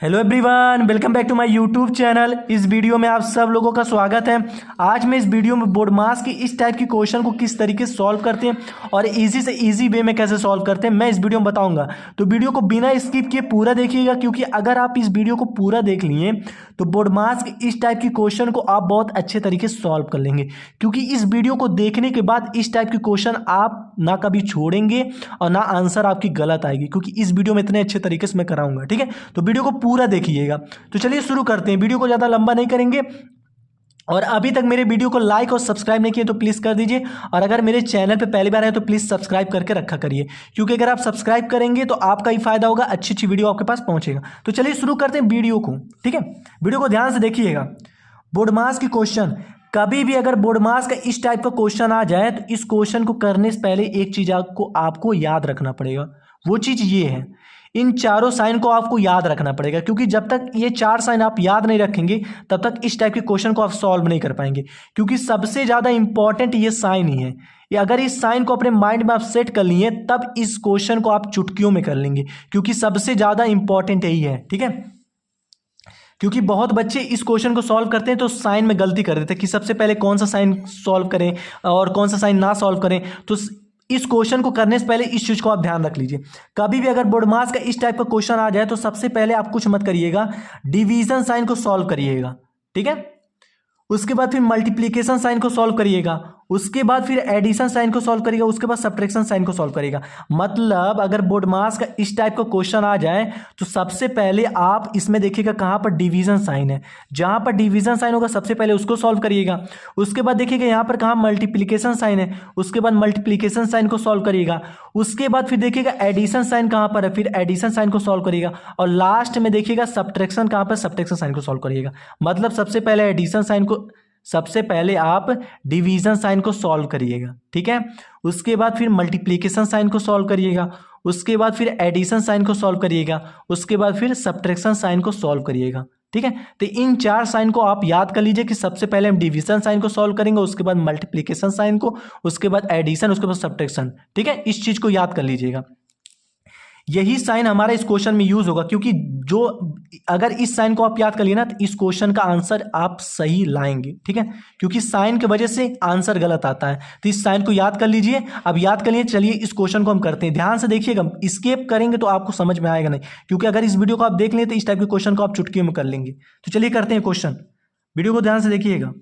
Hello everyone, welcome back to my YouTube channel. इस video में आप सब लोगों का स्वागत है। आज मैं इस वीडियो में बोर्ड मास की इस टाइप की क्वेश्चन को किस तरीके से सॉल्व करते हैं और इजी से इजी वे में कैसे सॉल्व करते हैं मैं इस वीडियो में बताऊंगा। तो वीडियो को बिना स्किप किए पूरा देखिएगा, क्योंकि अगर आप इस वीडियो को पूरा देख लिए तो बोर्ड मास की इस टाइप की क्वेश्चन को आप बहुत अच्छे तरीके से सॉल्व कर लेंगे। क्योंकि इस वीडियो को देखने के बाद इस टाइप की क्वेश्चन आप ना कभी छोड़ेंगे और ना आंसर आपकी गलत आएगी, क्योंकि इस वीडियो में इतने अच्छे तरीके से मैं कराऊंगा। ठीक है, तो वीडियो को पूरा देखिएगा। तो चलिए शुरू करते हैं, वीडियो को ज़्यादा लंबा नहीं करेंगे। और अभी तक मेरे वीडियो को लाइक और सब्सक्राइब नहीं किए तो प्लीज़ कर दीजिए, और अगर मेरे चैनल पे पहली बार आए तो प्लीज़ सब्सक्राइब करके रखा करिए, क्योंकि अगर आप सब्सक्राइब करेंगे तो आपका ही फायदा होगा, अच्छी अच्छी वीडियो आपके पास पहुंचेगा। तो चलिए शुरू करते हैं वीडियो को। ठीक है, वीडियो को ध्यान से देखिएगा। बोर्ड मास की क्वेश्चन, कभी भी अगर बोर्ड मास का इस टाइप का क्वेश्चन आ जाए तो इस क्वेश्चन को करने से पहले एक चीज आपको याद रखना पड़ेगा। वो चीज ये है, इन चारों साइन को आपको याद रखना पड़ेगा, क्योंकि जब तक ये चार साइन आप याद नहीं रखेंगे तब तक इस टाइप के क्वेश्चन को आप सॉल्व नहीं कर पाएंगे। क्योंकि सबसे ज्यादा इंपॉर्टेंट ये साइन ही है। ये अगर इस साइन को अपने माइंड में आप सेट कर लिए तब इस क्वेश्चन को आप चुटकियों में कर लेंगे, क्योंकि सबसे ज्यादा इंपॉर्टेंट यही है। ठीक है, क्योंकि बहुत बच्चे इस क्वेश्चन को सॉल्व करते हैं तो साइन में गलती कर देते हैं कि सबसे पहले कौन सा साइन सॉल्व करें और कौन सा साइन ना सॉल्व करें। तो इस क्वेश्चन को करने से पहले इस चीज को आप ध्यान रख लीजिए। कभी भी अगर बोर्ड मास का इस टाइप का क्वेश्चन आ जाए तो सबसे पहले आप कुछ मत करिएगा, डिवीजन साइन को सॉल्व करिएगा। ठीक है, उसके बाद फिर मल्टीप्लीकेशन साइन को सॉल्व करिएगा, उसके बाद फिर एडिशन साइन को सॉल्व करिएगा, उसके बाद सब्ट्रैक्शन साइन को सॉल्व करिएगा। मतलब अगर बोर्ड मास का इस टाइप का क्वेश्चन आ जाए तो सबसे पहले आप इसमें देखिएगा कहाँ पर डिवीजन साइन है। जहां पर डिवीजन साइन होगा सबसे पहले उसको सॉल्व करिएगा। उसके बाद देखिएगा यहाँ पर कहाँ मल्टीप्लीकेशन साइन है, उसके बाद मल्टीप्लीकेशन साइन को सॉल्व करिएगा। उसके बाद फिर देखिएगा एडिशन साइन कहाँ पर है, फिर एडिशन साइन को सॉल्व करिएगा। और लास्ट में देखिएगा सब्ट्रैक्शन कहाँ पर, सब्ट्रैक्शन साइन को सॉल्व करिएगा। मतलब सबसे पहले एडिशन साइन को, सबसे पहले आप डिवीजन साइन को सॉल्व करिएगा। ठीक है, उसके बाद फिर मल्टीप्लिकेशन साइन को सॉल्व करिएगा, उसके बाद फिर एडिशन साइन को सॉल्व करिएगा, उसके बाद फिर सब्ट्रैक्शन साइन को सॉल्व करिएगा। ठीक है, तो इन चार साइन को आप याद कर लीजिए कि सबसे पहले हम डिवीजन साइन को सॉल्व करेंगे, उसके बाद मल्टीप्लिकेशन साइन को, उसके बाद एडिशन, उसके बाद सब्ट्रैक्शन। ठीक है, इस चीज को याद कर लीजिएगा। यही साइन हमारा इस क्वेश्चन में यूज होगा, क्योंकि जो अगर इस साइन को आप याद कर लिए ना तो इस क्वेश्चन का आंसर आप सही लाएंगे। ठीक है, क्योंकि साइन की वजह से आंसर गलत आता है, तो इस साइन को याद कर लीजिए। अब याद कर लिए, चलिए इस क्वेश्चन को हम करते हैं। ध्यान से देखिएगा, स्किप करेंगे तो आपको समझ में आएगा नहीं, क्योंकि अगर इस वीडियो को आप देख लें तो इस टाइप के क्वेश्चन को आप चुटकियों में कर लेंगे। तो चलिए करते हैं क्वेश्चन, वीडियो को ध्यान से देखिएगा।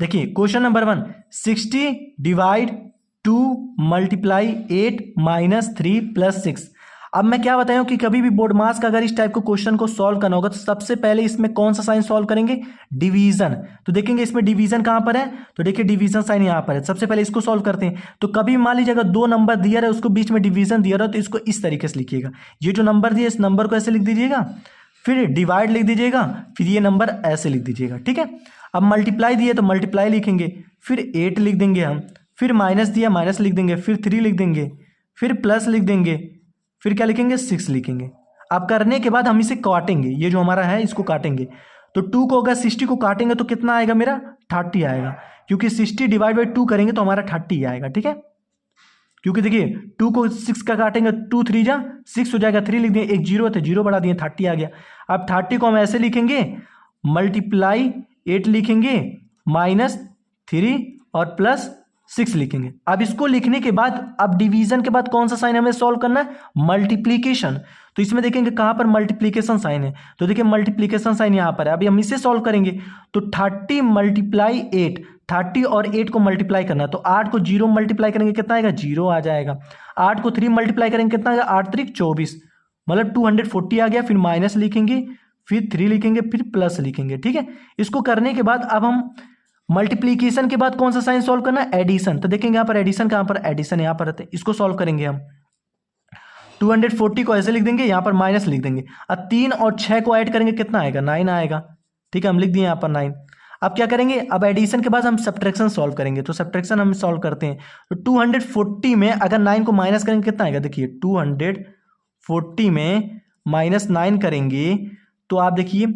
देखिए question number 1, 60 divide 2 multiply 8 minus 3 plus 6। अब मैं क्या बताऊं कि कभी भी बोर्ड मास का अगर इस टाइप को क्वेश्चन को सॉल्व करना होगा तो सबसे पहले इसमें कौन सा साइन सॉल्व करेंगे, डिवीजन। तो देखेंगे इसमें डिवीजन कहां पर है, तो देखिए डिवीजन साइन यहां पर है। सबसे पहले इसको सॉल्व करते हैं। तो कभी मान लीजिए अगर दो नंबर दिया रहा है उसको बीच में डिवीजन दिया रहा है तो इसको इस तरीके से लिखिएगा। ये जो नंबर दिया इस नंबर को ऐसे लिख दीजिएगा, फिर डिवाइड लिख दीजिएगा, फिर ये नंबर ऐसे लिख दीजिएगा। ठीक है, अब मल्टीप्लाई दिए तो मल्टीप्लाई लिखेंगे, फिर 8 लिख देंगे हम, फिर माइनस दिया माइनस लिख देंगे, फिर 3 लिख देंगे, फिर प्लस लिख देंगे, फिर क्या लिखेंगे 6 लिखेंगे। अब करने के बाद हम इसे काटेंगे, ये जो हमारा है इसको काटेंगे। तो 2 को अगर 60 को काटेंगे तो कितना आएगा मेरा, 30 आएगा, क्योंकि 60 डिवाइड बाई 2 करेंगे तो हमारा 30 आएगा। ठीक है, क्योंकि देखिए 2 को 6 का काटेंगे, 2 3 जा 6 हो जाएगा, 3 लिख दिए, एक जीरो थे जीरो बढ़ा दिए, 30 आ गया। अब 30 को हम ऐसे लिखेंगे, मल्टीप्लाई 8 लिखेंगे, माइनस 3 और प्लस 6 लिखेंगे। अब इसको लिखने के बाद अब डिवीजन के बाद कौन सा साइन हमें सॉल्व करना है, मल्टीप्लीकेशन। तो इसमें देखेंगे कहां पर मल्टीप्लीकेशन साइन है, तो देखिए मल्टीप्लीकेशन साइन यहां पर है। अभी हम इसे सॉल्व करेंगे तो 30 मल्टीप्लाई 8, 30 और 8 को मल्टीप्लाई करना है। तो 8 को 0 मल्टीप्लाई करेंगे कितना आएगा, 0 आ जाएगा। 8 को 3 मल्टीप्लाई करेंगे कितना आएगा, 8 3 24, मतलब 240 आ गया। फिर माइनस लिखेंगे, फिर 3 लिखेंगे, फिर प्लस लिखेंगे। ठीक है, इसको करने के बाद अब हम मल्टीप्लीकेशन के बाद कौन सा साइन सॉल्व करना है, एडिशन। तो देखेंगे यहाँ पर एडिशन कहां पर, एडिशन यहाँ पर रहते हैं, इसको सॉल्व करेंगे हम। 240 को ऐसे लिख देंगे, यहाँ पर माइनस लिख देंगे। अब 3 और 6 को ऐड करेंगे कितना आएगा, 9 आएगा। ठीक है, हम लिख दिए यहाँ पर 9। अब क्या करेंगे, अब एडिशन के बाद हम सब्ट्रैक्शन सॉल्व करेंगे। तो सब्ट्रैक्शन हम सॉल्व करते हैं, तो 240 में अगर 9 को माइनस करेंगे कितना आएगा, देखिए 240 में माइनस 9 करेंगे तो आप देखिए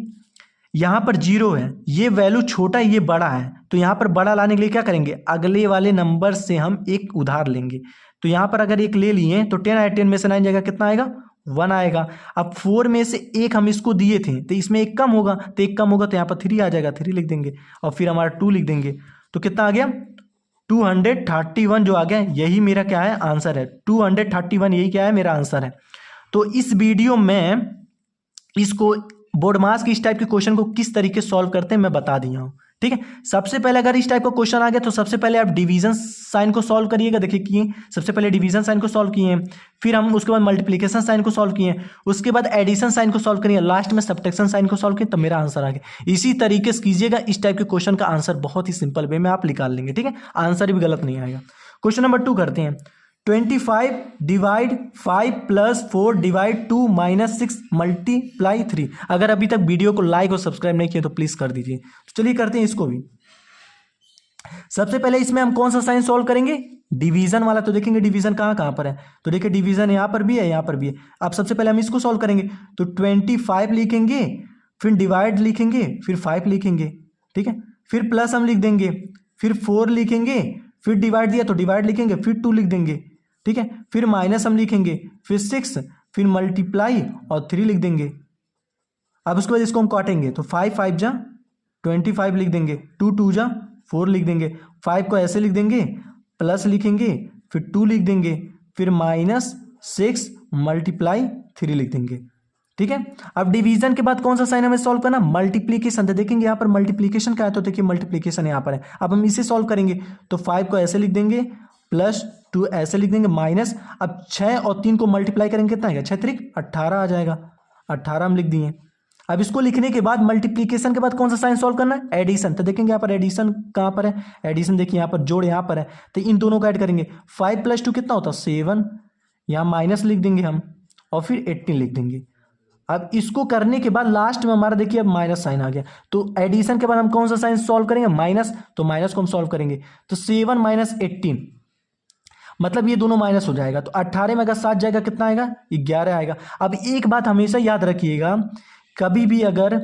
यहाँ पर 0 है, ये वैल्यू छोटा है ये बड़ा है, तो यहाँ पर बड़ा लाने के लिए क्या करेंगे, अगले वाले नंबर से हम एक उधार लेंगे। तो यहाँ पर अगर एक ले लिए तो 10 10 में से 9 जाएगा कितना आएगा 1 आएगा। अब 4 में से एक हम इसको दिए थे तो इसमें एक कम होगा, तो एक कम होगा तो यहाँ पर 3 आ जाएगा, 3 लिख देंगे और फिर हमारा 2 लिख देंगे। तो कितना आ गया 231 जो आ गया, यही मेरा क्या है आंसर है। 231 यही क्या है मेरा आंसर है। तो इस वीडियो में इसको बोर्ड मास की इस टाइप के क्वेश्चन को किस तरीके से सॉल्व करते हैं मैं बता दिया हूँ। ठीक है, सबसे पहले अगर इस टाइप का क्वेश्चन आ गया तो सबसे पहले आप डिवीजन साइन को सॉल्व करिएगा। देखिए किए, सबसे पहले डिवीजन साइन को सॉल्व किए, फिर हम उसके बाद मल्टीप्लिकेशन साइन को सॉल्व किए, उसके बाद एडिशन साइन को सॉल्व करिए, लास्ट में सब्ट्रैक्शन साइन को सॉल्व किए, तब मेरा आंसर आ गया। इसी तरीके से कीजिएगा, इस टाइप के क्वेश्चन का आंसर बहुत ही सिंपल वे में आप निकाल लेंगे। ठीक है, आंसर भी गलत नहीं आएगा। क्वेश्चन नंबर 2 करते हैं। 25 divide 5 plus 4 divide 2 minus 6 multiply 3। अगर अभी तक वीडियो को लाइक और सब्सक्राइब नहीं किए तो प्लीज कर दीजिए। तो चलिए करते हैं इसको भी। सबसे पहले इसमें हम कौन सा साइन सॉल्व करेंगे, डिवीजन वाला। तो देखेंगे डिवीजन कहाँ कहाँ पर है, तो देखिए डिवीजन यहाँ पर भी है, यहाँ पर भी है। अब सबसे पहले हम इसको सॉल्व करेंगे, तो 25 लिखेंगे, फिर डिवाइड लिखेंगे, फिर 5 लिखेंगे। ठीक है, फिर प्लस हम लिख देंगे, फिर 4 लिखेंगे, फिर डिवाइड दिया तो डिवाइड लिखेंगे, फिर 2 लिख देंगे। ठीक है, फिर माइनस हम लिखेंगे, फिर 6, फिर मल्टीप्लाई और 3 लिख देंगे। अब उसके बाद इसको हम काटेंगे, तो 5 5 जा 25 लिख देंगे, 2 2 जा 4 लिख देंगे, 5 को ऐसे लिख देंगे, प्लस लिखेंगे, फिर 2 लिख देंगे, फिर माइनस 6 मल्टीप्लाई 3 लिख देंगे। ठीक है, अब डिवीजन के बाद कौन सा साइन हमें सॉल्व करना, मल्टीप्लीकेशन। तो देखेंगे यहाँ पर मल्टीप्लीकेशन का है, तो देखिए मल्टीप्लीकेशन यहाँ पर है। अब हम इसे सॉल्व करेंगे, तो 5 को ऐसे लिख देंगे, प्लस 2 ऐसे लिख देंगे, माइनस। अब 6 और 3 को मल्टीप्लाई करेंगे, कितना आएगा 6 3 18 आ जाएगा, 18 हम लिख दिए। अब इसको लिखने के बाद मल्टीप्लिकेशन के बाद कौन सा साइन सॉल्व करना है, एडिशन। तो देखेंगे यहाँ पर एडिशन कहाँ पर है, एडिशन देखिए यहाँ पर जोड़ यहाँ पर है, तो इन दोनों को ऐड करेंगे। 5 + 2 कितना होता है 7, यहाँ माइनस लिख देंगे हम और फिर 18 लिख देंगे। अब इसको करने के बाद लास्ट में हमारा देखिए अब माइनस साइन आ गया, तो एडिशन के बाद हम कौन सा साइन सॉल्व करेंगे, माइनस। तो माइनस को हम सॉल्व करेंगे, तो 7 - 18 मतलब ये दोनों माइनस हो जाएगा, तो 18 में अगर 7 जाएगा कितना आएगा 11 आएगा। अब एक बात हमेशा याद रखिएगा, कभी भी अगर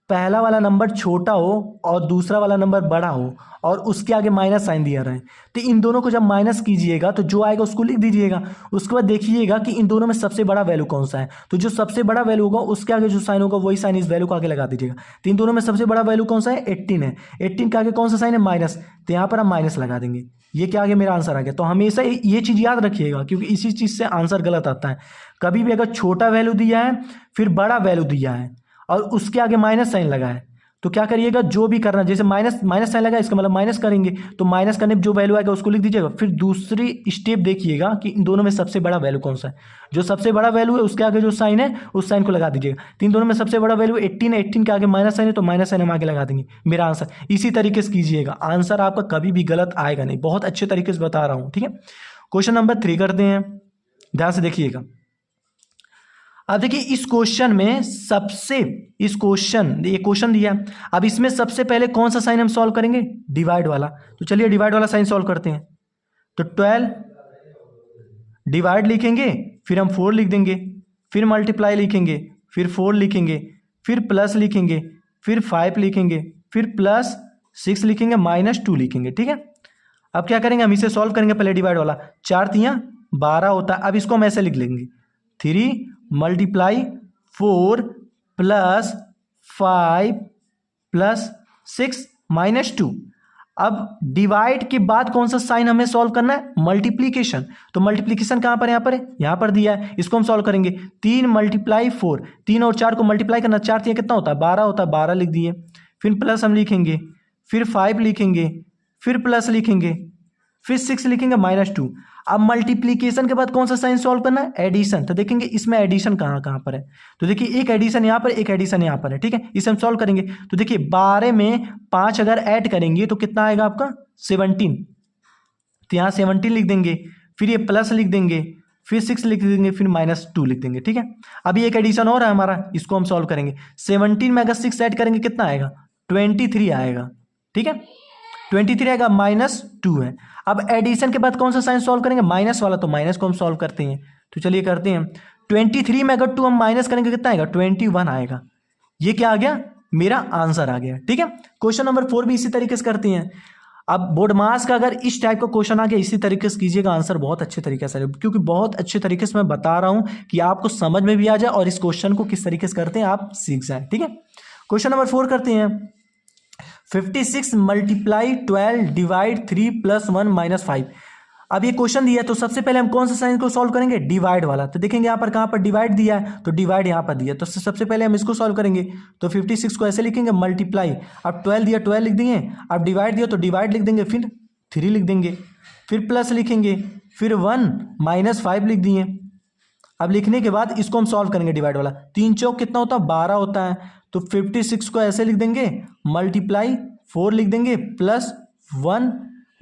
पहला वाला नंबर छोटा हो और दूसरा वाला नंबर बड़ा हो और उसके आगे माइनस साइन दिया रहे, तो इन दोनों को जब माइनस कीजिएगा तो जो आएगा उसको लिख दीजिएगा। उसके बाद देखिएगा कि इन दोनों में सबसे बड़ा वैल्यू कौन सा है, तो जो सबसे बड़ा वैल्यू होगा उसके आगे जो साइन होगा वही साइन इस वैल्यू को आगे लगा दीजिएगा। तो इन दोनों में सबसे बड़ा वैल्यू कौन सा है 18 है, 18 के आगे कौन सा साइन है माइनस, तो यहाँ पर हम माइनस लगा देंगे। ये क्या आ गया मेरा आंसर आ गया। तो हमेशा ये चीज़ याद रखिएगा, क्योंकि इसी चीज़ से आंसर गलत आता है। कभी भी अगर छोटा वैल्यू दिया है फिर बड़ा वैल्यू दिया है और उसके आगे माइनस साइन लगा है, तो क्या करिएगा, जो भी करना, जैसे माइनस साइन लगा इसका मतलब माइनस करेंगे, तो माइनस करने पर जो वैल्यू आएगा उसको लिख दीजिएगा। फिर दूसरी स्टेप देखिएगा कि इन दोनों में सबसे बड़ा वैल्यू कौन सा है, जो सबसे बड़ा वैल्यू है उसके आगे जो साइन है उस साइन को लगा दीजिएगा। तो इन दोनों में सबसे बड़ा वैल्यू 18 है, 18 के आगे माइनस साइन है तो माइनस साइन हम आगे लगा देंगे, मेरा आंसर। इसी तरीके से कीजिएगा, आंसर आपका कभी भी गलत आएगा नहीं, बहुत अच्छे तरीके से बता रहा हूँ। ठीक है, क्वेश्चन नंबर 3 करते हैं, ध्यान से देखिएगा। अब देखिए इस क्वेश्चन में ये क्वेश्चन दिया, अब इसमें सबसे पहले कौन सा साइन हम सॉल्व करेंगे, डिवाइड वाला। तो चलिए डिवाइड वाला साइन सॉल्व करते हैं। तो 12 डिवाइड लिखेंगे, फिर हम 4 लिख देंगे, फिर मल्टीप्लाई लिखेंगे, फिर 4 लिखेंगे, फिर प्लस लिखेंगे, फिर 5 लिखेंगे, फिर प्लस 6 लिखेंगे, माइनस 2 लिखेंगे। ठीक है, अब क्या करेंगे, हम इसे सॉल्व करेंगे। पहले डिवाइड वाला 4 × 12 होता है, अब इसको हम ऐसे लिख लेंगे 3 × 4 + 5 + 6 - 2। अब डिवाइड के बाद कौन सा साइन हमें सॉल्व करना है, मल्टीप्लिकेशन। तो मल्टीप्लिकेशन कहाँ पर है, यहाँ पर है, यहाँ पर दिया है, इसको हम सॉल्व करेंगे। 3 × 4, 3 और 4 को मल्टीप्लाई करना, 4 3 कितना होता है 12 होता है, 12 लिख दिए। फिर प्लस हम लिखेंगे, फिर 5 लिखेंगे, फिर प्लस लिखेंगे, फिर 6 लिखेंगे, -2। अब मल्टीप्लिकेशन के बाद कौन सा साइन सॉल्व करना है, एडिशन। तो देखेंगे इसमें एडिशन कहाँ कहाँ पर है, तो देखिए एक एडिशन यहाँ पर, एक एडिशन यहाँ पर है। ठीक है, इसे हम सॉल्व करेंगे। तो देखिए 12 में 5 अगर ऐड करेंगे तो कितना आएगा आपका 17, तो यहाँ 17 लिख देंगे, फिर ये प्लस लिख देंगे, फिर 6 लिख देंगे, फिर -2 लिख देंगे। ठीक है, अभी एक एडिशन और है हमारा, इसको हम सॉल्व करेंगे। 17 में अगर 6 ऐड करेंगे कितना आएगा 23 आएगा। ठीक है, 23 आएगा, -2 है। अब एडिशन के बाद कौन सा साइन सॉल्व करेंगे, माइनस वाला, तो माइनस को हम सॉल्व करते हैं। तो चलिए करते हैं। 23 में अगर 2 हम माइनस करेंगे कितना आएगा 21 आएगा। ये क्या आ गया, मेरा आंसर आ गया। ठीक है, क्वेश्चन नंबर 4 भी इसी तरीके से करते हैं। अब बोर्ड मास का अगर इस टाइप का क्वेश्चन आ गया इसी तरीके से कीजिएगा, आंसर बहुत अच्छे तरीके से, क्योंकि बहुत अच्छे तरीके से मैं बता रहा हूं कि आपको समझ में भी आ जाए और इस क्वेश्चन को किस तरीके से करते हैं आप सीख जाए। ठीक है, क्वेश्चन नंबर 4 करते हैं। 56 मल्टीप्लाई 12 डिवाइड 3 + 1 - 5। अब ये क्वेश्चन दिया है तो सबसे पहले हम कौन सा साइन को सॉल्व करेंगे, डिवाइड वाला। तो देखेंगे यहाँ पर कहाँ पर डिवाइड दिया है, तो डिवाइड यहाँ पर दिया है, तो सबसे पहले हम इसको सॉल्व करेंगे। तो 56 को ऐसे लिखेंगे मल्टीप्लाई, अब 12 दिया 12 लिख देंगे, अब डिवाइड दिया तो डिवाइड लिख देंगे, फिर 3 लिख देंगे, फिर प्लस लिखेंगे, फिर 1 - 5 लिख दिए। अब लिखने के बाद इसको हम सॉल्व करेंगे डिवाइड वाला। 3 चौक कितना होता है, 12 होता है। तो 56 को ऐसे लिख देंगे मल्टीप्लाई 4 लिख देंगे प्लस 1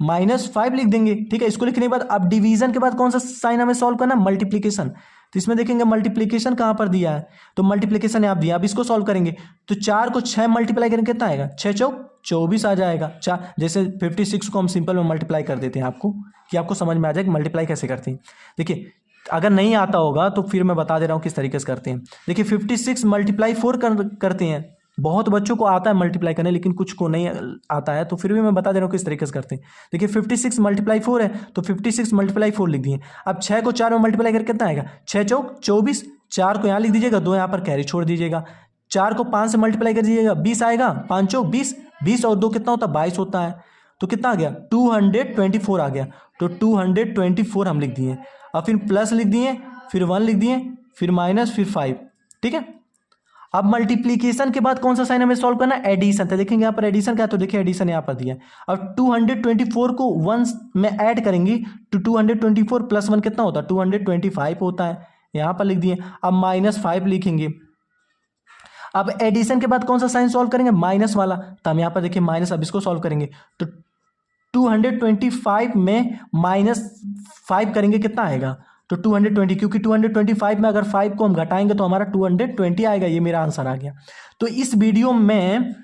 - 5 लिख देंगे। ठीक है, इसको लिखने के बाद अब डिवीजन के बाद कौन सा साइन हमें सॉल्व करना है, मल्टीप्लीकेशन। तो इसमें देखेंगे मल्टीप्लीकेशन कहाँ पर दिया है, तो मल्टीप्लीकेशन यहाँ दिया। अब इसको सॉल्व करेंगे तो 4 को 6 मल्टीप्लाई करेंगे कितना आएगा, 6 चौक 24 आ जाएगा। जैसे 56 को हम सिंपल में मल्टीप्लाई कर देते हैं आपको, कि आपको समझ में आ जाए कि मल्टीप्लाई कैसे करते हैं। देखिए अगर नहीं आता होगा तो फिर मैं बता दे रहा हूँ किस तरीके से करते हैं। देखिए 56 मल्टीप्लाई 4 करते हैं। बहुत बच्चों को आता है मल्टीप्लाई करने, लेकिन कुछ को नहीं आता है, तो फिर भी मैं बता दे रहा हूँ किस तरीके से करते हैं। देखिए 56 मल्टीप्लाई 4 है, तो 56 मल्टीप्लाई 4 लिख दिए। अब 6 को 4 में मल्टीप्लाई करके कितना आएगा, 6 चौक 24। 4 को यहाँ लिख दीजिएगा, 2 यहाँ पर कैरी छोड़ दीजिएगा। 4 को 5 से मल्टीप्लाई कर दीजिएगा, 20 आएगा। 5 चौक 20, 20 और 2 कितना होता है, 22 होता है। तो कितना आ गया, 224 आ गया। तो 224 हम लिख दिए। अब फिर प्लस लिख दिए, फिर 1 लिख दिए, फिर माइनस, फिर 5। ठीक है, अब मल्टीप्लीकेशन के बाद कौन सा साइन हमें सॉल्व करना है, एडिशन। तो देखेंगे यहाँ पर एडिशन क्या है, तो देखिए एडिशन यहाँ पर दिया है। अब 224 को 1 में ऐड करेंगे तो 224 + 1 कितना होता है, 225 होता है। यहाँ पर लिख दिए। अब -5 लिखेंगे। अब एडिशन के बाद कौन सा साइन सॉल्व करेंगे, माइनस वाला। तो हम यहाँ पर देखिए माइनस, अब इसको सॉल्व करेंगे तो 225 में -5 करेंगे कितना आएगा, तो 220, क्योंकि 225 में अगर 5 को हम घटाएंगे तो हमारा 220 आएगा। ये मेरा आंसर आ गया। तो इस वीडियो में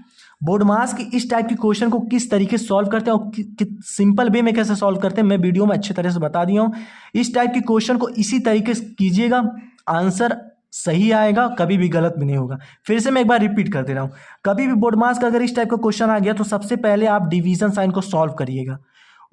बोर्ड मास की इस टाइप की क्वेश्चन को किस तरीके से सॉल्व करते हैं और सिंपल वे में कैसे सॉल्व करते हैं मैं वीडियो में अच्छी तरह से बता दिया हूँ। इस टाइप की क्वेश्चन को इसी तरीके से कीजिएगा, आंसर सही आएगा, कभी भी गलत भी नहीं होगा। फिर से मैं एक बार रिपीट कर दे रहा हूँ, कभी भी बोर्ड मास का अगर इस टाइप का क्वेश्चन आ गया तो सबसे पहले आप डिवीजन साइन को सॉल्व करिएगा,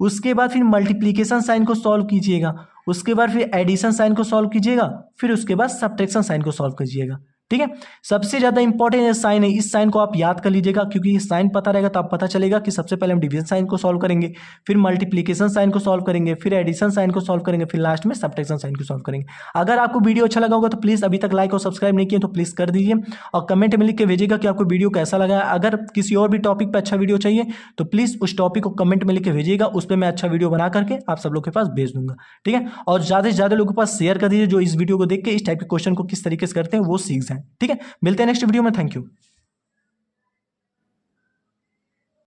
उसके बाद फिर मल्टीप्लीकेशन साइन को सॉल्व कीजिएगा, उसके बाद फिर एडिशन साइन को सॉल्व कीजिएगा, फिर उसके बाद सब्ट्रैक्शन साइन को सॉल्व कीजिएगा। ठीक है, सबसे ज़्यादा इंपॉर्टेंट ये साइन है, इस साइन को आप याद कर लीजिएगा, क्योंकि ये साइन पता रहेगा तो आप पता चलेगा कि सबसे पहले हम डिवीजन साइन को सॉल्व करेंगे, फिर मल्टीप्लीकेशन साइन को सॉल्व करेंगे, फिर एडिशन साइन को सॉल्व करेंगे, फिर लास्ट में सब्ट्रैक्शन साइन को सॉल्व करेंगे। अगर आपको वीडियो अच्छा लगा होगा तो प्लीज़ अभी तक लाइक और सब्सक्राइब नहीं किए तो प्लीज़ कर दीजिए, और कमेंट में लिख के भेजिएगा कि आपको वीडियो कैसा लगा। अगर किसी और भी टॉपिक पर अच्छा वीडियो चाहिए तो प्लीज़ उस टॉपिक को कमेंट में लिख के भेजिएगा, उस पर मैं अच्छा वीडियो बना करके आप सब लोग के पास भेज दूंगा। ठीक है, और ज़्यादा से ज़्यादा लोगों के पास शेयर कर दीजिए जो इस वीडियो को देख के इस टाइप के क्वेश्चन को किस तरीके से करते हैं वो सीख जाएं। ठीक है, मिलते हैं नेक्स्ट वीडियो में। Thank you.